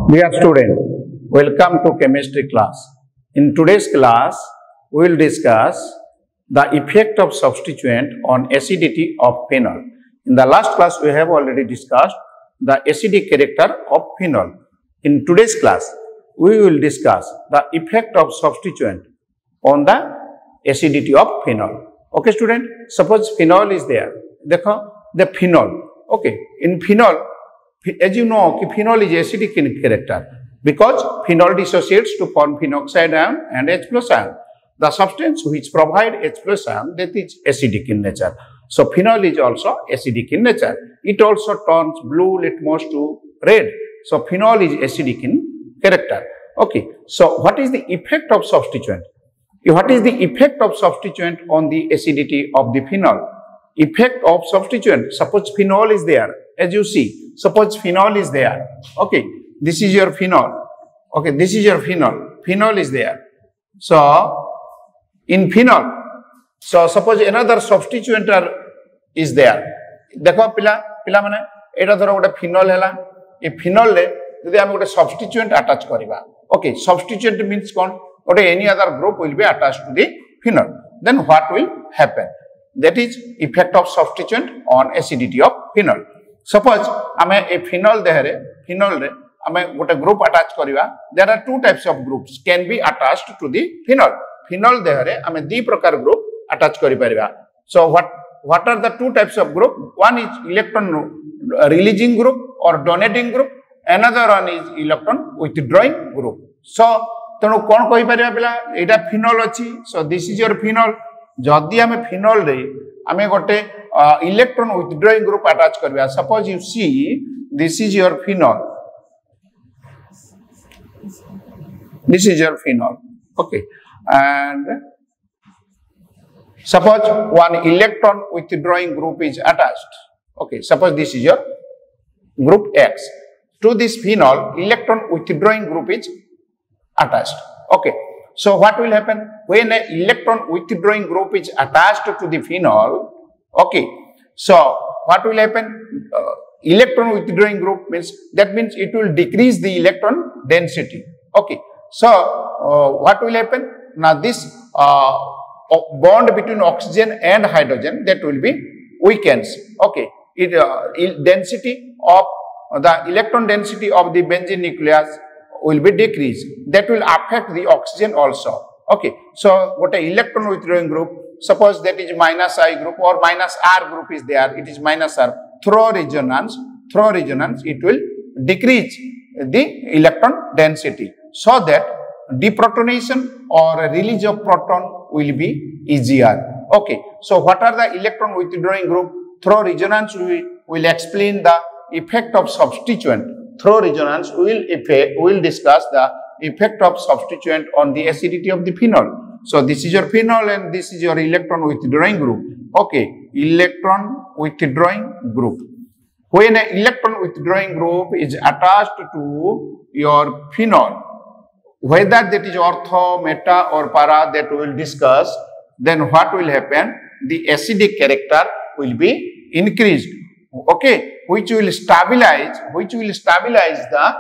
Dear student, welcome to chemistry class. In today's class, we will discuss the effect of substituent on acidity of phenol. In the last class, we have already discussed the acidic character of phenol. In today's class, we will discuss the effect of substituent on the acidity of phenol. Okay, student, suppose phenol is there. Dekho, the phenol. Okay, in phenol, as you know, phenol is acidic in character because phenol dissociates to form phenoxide ion and H plus ion. The substance which provide H plus ion, that is acidic in nature. So phenol is also acidic in nature. It also turns blue litmus to red. So phenol is acidic in character. Okay. So what is the effect of substituent? What is the effect of substituent on the acidity of the phenol? Effect of substituent. Suppose phenol is there. As you see, suppose phenol is there. Okay, this is your phenol. Okay, this is your phenol. Phenol is there. So, in phenol, so suppose another substituent is there. देखो पिला माने एटा धरो गोटे phenol हैला. ए phenol ले यदि हम गोटे substituent attach करिबा. Okay, substituent means कौन? गोटे any other group will be attached to the phenol. Then what will happen? That is effect of substituent on acidity of phenol. Suppose आमे ए phenol देहरे phenol रे आमे गोटे group attach करिवा. There are two types of groups can be attached to the phenol. Phenol Dehre आमे दी प्रकार group attach करि परिवा. So what are the two types of group? One is electron releasing group or donating group. Another one is electron withdrawing group. So तेणु कौन कहि परिवा पिला एटा phenol अछि. So this is your phenol. जदि आमे phenol रे आमे गोटे electron withdrawing group attach करबा. Suppose you see this is your phenol. This is your phenol. Okay, and suppose one electron withdrawing group is attached. Okay, suppose this is your group X. To this phenol, electron withdrawing group is attached. Okay. So what will happen when an electron withdrawing group is attached to the phenol? Okay, so what will happen? Electron withdrawing group means it will decrease the electron density. Okay, so what will happen? Now this bond between oxygen and hydrogen that will be weakens. Okay, density of the electron density of the benzene nucleus will be decreased. That will affect the oxygen also. Okay, so what a electron withdrawing group, suppose that is minus I group or minus R group is there, it is minus R. Through resonance, it will decrease the electron density so that deprotonation or release of proton will be easier. Okay, so what are the electron withdrawing group? Through resonance we will explain the effect of substituent. Through resonance, we will discuss the effect of substituent on the acidity of the phenol. So this is your phenol and this is your electron withdrawing group. Okay, electron withdrawing group. When an electron withdrawing group is attached to your phenol, whether that is ortho, meta or para, that we will discuss, then what will happen? The acidic character will be increased. Okay, which will stabilize the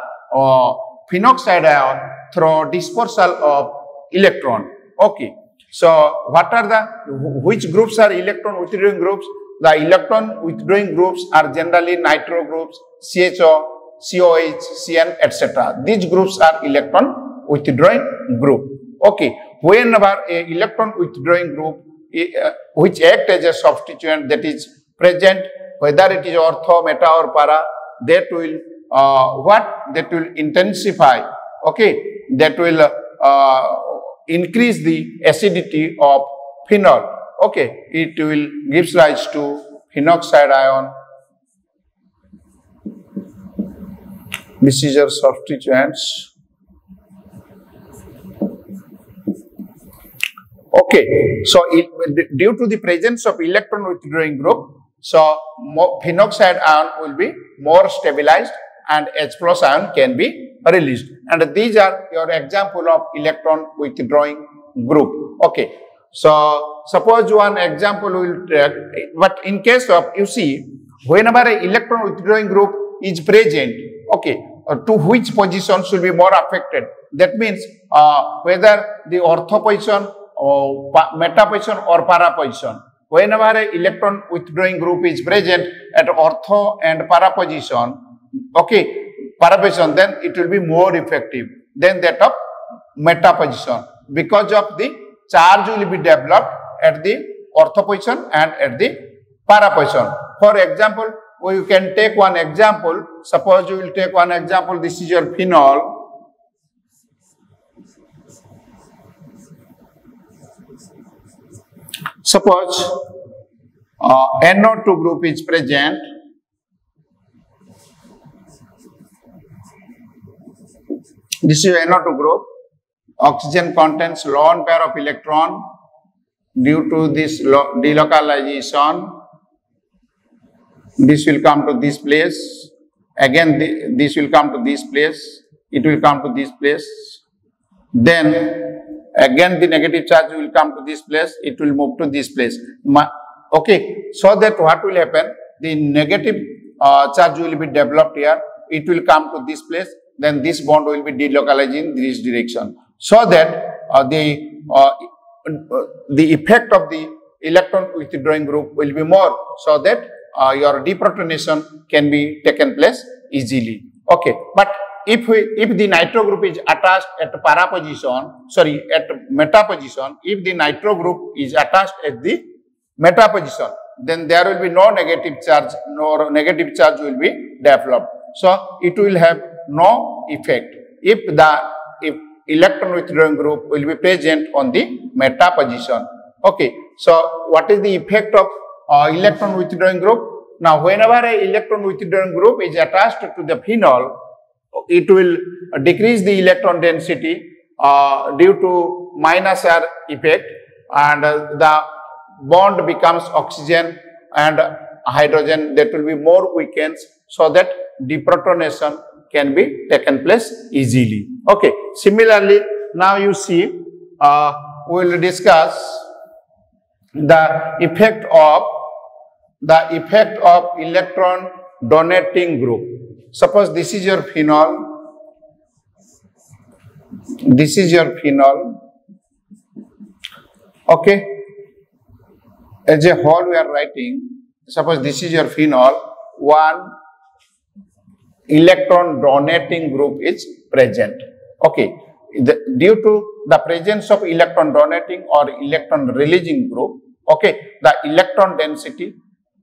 phenoxide ion through dispersal of electron. Okay, so what are which groups are electron withdrawing groups? The electron withdrawing groups are generally nitro groups, CHO, COH, CN, etc. These groups are electron withdrawing group. Okay, whenever a electron withdrawing group which act as a substituent that is present, whether it is ortho, meta or para, that will that will intensify. Okay, that will increase the acidity of phenol. Okay, it will gives rise to phenoxide ion. This is your substituents. Okay, so due to the presence of electron withdrawing group, so phenoxide ion will be more stabilized and H plus ion can be released. And these are your example of electron withdrawing group. Okay. So suppose one example will take, but in case of, you see, whenever an electron withdrawing group is present, okay, to which position should be more affected. That means whether the ortho position or meta position or para position. Whenever an electron withdrawing group is present at ortho and para position, okay, para position, then it will be more effective than that of meta position, because of the charge will be developed at the ortho position and at the para position. For example, you can take one example. Suppose you will take one example. This is your phenol. Suppose NO2 group is present. This is NO2 group. Oxygen contains lone pair of electron. Due to this delocalization, this will come to this place. Again, this will come to this place. It will come to this place. Then again the negative charge will come to this place. It will move to this place. Okay. So that what will happen? The negative charge will be developed here. It will come to this place. Then this bond will be delocalized in this direction. So that the effect of the electron withdrawing group will be more, so that your deprotonation can be taken place easily. Okay, but if the nitro group is attached at para position, sorry, at meta position, if the nitro group is attached at the meta position, then there will be no negative charge, nor negative charge will be developed. So it will have no effect if electron withdrawing group will be present on the meta position. Okay, so what is the effect of electron withdrawing group? Now, whenever an electron withdrawing group is attached to the phenol, it will decrease the electron density due to minus R effect, and the bond becomes oxygen and hydrogen, that will be more weakens, so that deprotonation can be taken place easily. Okay. Similarly, now you see, we will discuss the effect of electron donating group. Suppose this is your phenol. This is your phenol. Okay. As a whole, we are writing. Suppose this is your phenol. One electron donating group is present. Okay. Due to the presence of electron donating or electron releasing group, okay, the electron density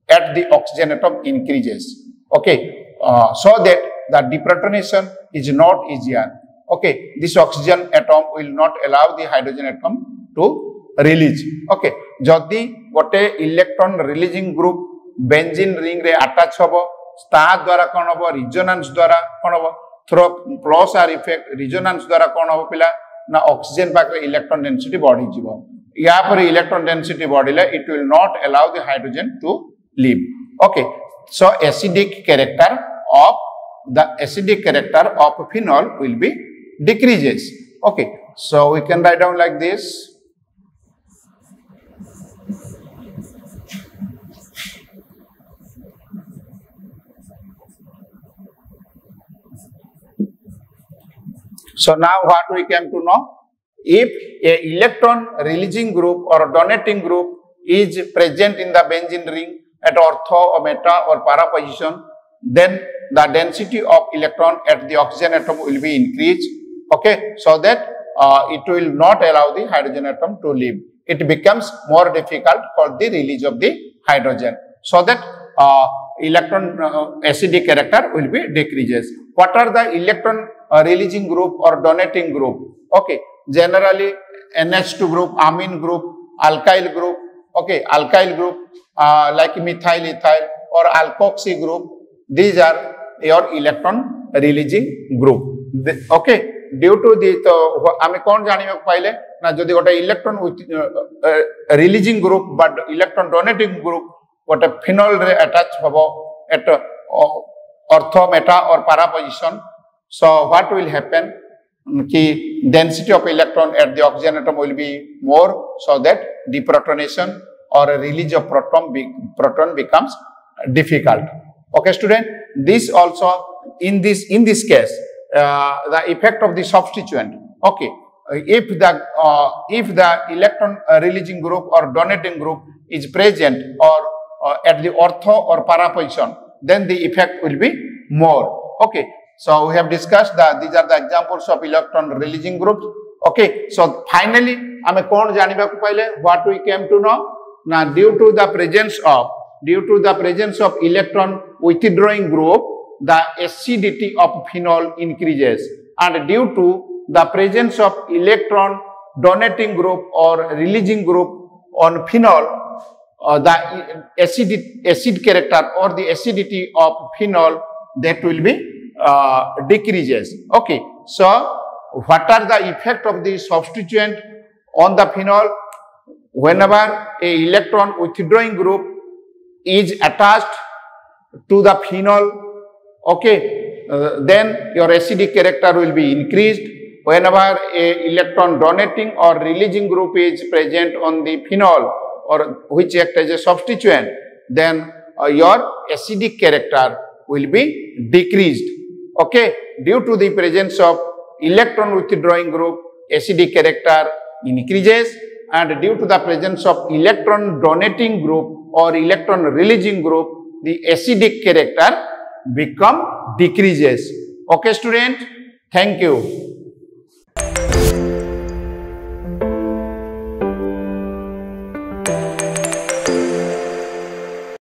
at the oxygen atom increases. Okay. So that the deprotonation is not easier. Okay. This oxygen atom will not allow the hydrogen atom to release. Okay. Jodi gote electron releasing group benzene ring re attach hobo, ता द्वारा कौन होबो, resonance द्वारा कौन होबो, through plus R effect resonance द्वारा कौन होबो पिला ना ऑक्सीजन पाक इलेक्ट्रॉन डेंसिटी बढ़ी जीवो. या पर इलेक्ट्रॉन डेंसिटी बढ़िले it will not allow the hydrogen to live. Okay, so acidic character of phenol will be decreases. Okay, so we can write down like this. So now what we came to know, if a electron releasing group or donating group is present in the benzene ring at ortho or meta or para position, then the density of electron at the oxygen atom will be increased. Okay, so that it will not allow the hydrogen atom to live. It becomes more difficult for the release of the hydrogen, so that electron acidic character will be decreases. What are the electron releasing group or donating group? Okay, generally NH2 group, amine group, alkyl group. Okay, alkyl group like methyl, ethyl or alkoxy group. These are your electron releasing group. Okay, due to the आमे कौन जानी में पाइले ना जो दी गोटे electron releasing group but electron donating group गोटे phenol रे attach होबो at ortho, meta or para position. So what will happen? Ki density of electron at the oxygen atom will be more, so that deprotonation or a release of proton becomes difficult. Okay, student. This also in this case, the effect of the substituent. Okay, if the electron releasing group or donating group is present or at the ortho or para position, then the effect will be more. Okay, so we have discussed that these are the examples of electron releasing groups. Okay, so finally, ame kon janiba ku paile, what we came to know? Now, due to the presence of electron withdrawing group, the acidity of phenol increases, and due to the presence of electron donating group or releasing group on phenol, the acid character or the acidity of phenol, that will be decreases. Okay, so what are the effect of the substituent on the phenol? Whenever a electron withdrawing group is attached to the phenol, okay, then your acidic character will be increased. Whenever a electron donating or releasing group is present on the phenol, or which act as a substituent, then your acidic character will be decreased. Okay, due to the presence of electron withdrawing group, acidic character increases, and due to the presence of electron donating group or electron releasing group, the acidic character decreases. Okay, student, thank you.